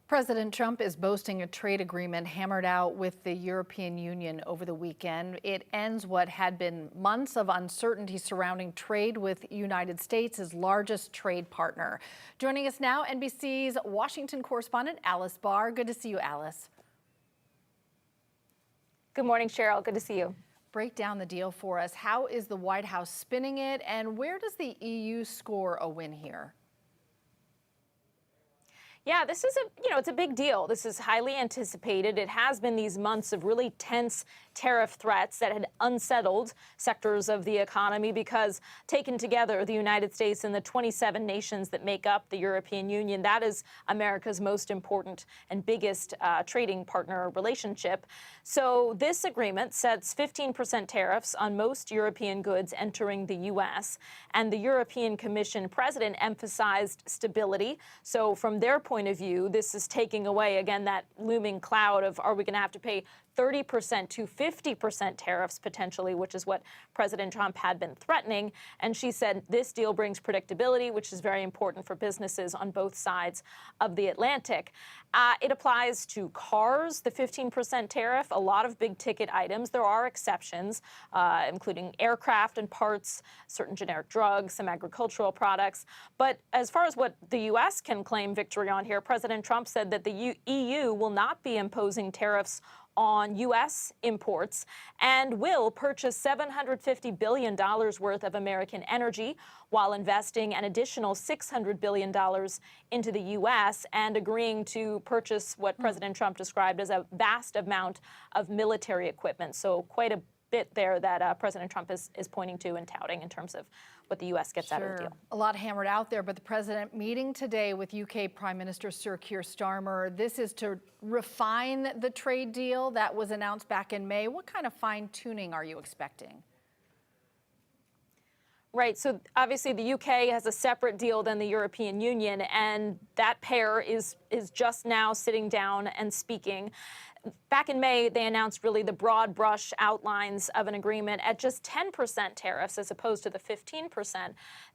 President Trump is boasting a trade agreement hammered out with the European Union over the weekend. It ends what had been months of uncertainty surrounding trade with the United States, his largest trade partner. Joining us now, NBC's Washington correspondent Alice Barr. Good to see you, Alice. Good morning, Cheryl. Good to see you. Break down the deal for us. How is the White House spinning it, and where does the EU score a win here? Yeah, this is it's a big deal. This is highly anticipated. It has been these months of really tense tariff threats that had unsettled sectors of the economy because taken together, the United States and the 27 nations that make up the European Union, that is America's most important and biggest trading partner relationship. So this agreement sets 15% tariffs on most European goods entering the U.S. And the European Commission president emphasized stability. So from their point of view, this is taking away, again, that looming cloud of are we going to have to pay 30% to 50% tariffs potentially, which is what President Trump had been threatening. And she said this deal brings predictability, which is very important for businesses on both sides of the Atlantic. It applies to cars, the 15% tariff, a lot of big ticket items. There are exceptions, including aircraft and parts, certain generic drugs, some agricultural products. But as far as what the U.S. can claim victory on here, President Trump said that the EU will not be imposing tariffs on U.S. imports and will purchase $750 billion worth of American energy while investing an additional $600 billion into the U.S. and agreeing to purchase what President Trump described as a vast amount of military equipment. So quite a bit there that President Trump is pointing to and touting in terms of what the U.S. gets out of the deal. A lot hammered out there, but the president meeting today with UK Prime Minister Sir Keir Starmer. This is to refine the trade deal that was announced back in May. What kind of fine-tuning are you expecting? Right. So obviously the UK has a separate deal than the European Union, and that pair is just now sitting down and speaking. Back in May, they announced really the broad brush outlines of an agreement at just 10% tariffs as opposed to the 15%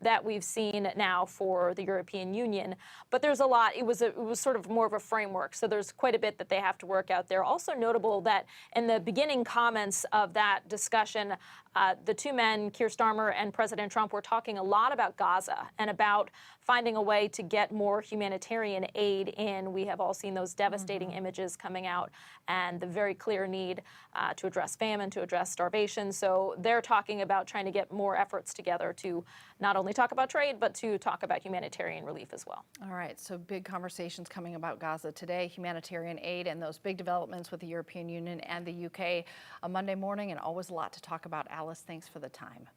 that we've seen now for the European Union. But there's a lot. It was sort of more of a framework. So there's quite a bit that they have to work out there. Also notable that in the beginning comments of that discussion, the two men, Keir Starmer and President Trump, were talking a lot about Gaza and about finding a way to get more humanitarian aid in. We have all seen those devastating images coming out and the very clear need to address famine, to address starvation. So they're talking about trying to get more efforts together to not only talk about trade, but to talk about humanitarian relief as well. All right, so big conversations coming about Gaza today, humanitarian aid, and those big developments with the European Union and the UK. A Monday morning, and always a lot to talk about. Alice, thanks for the time.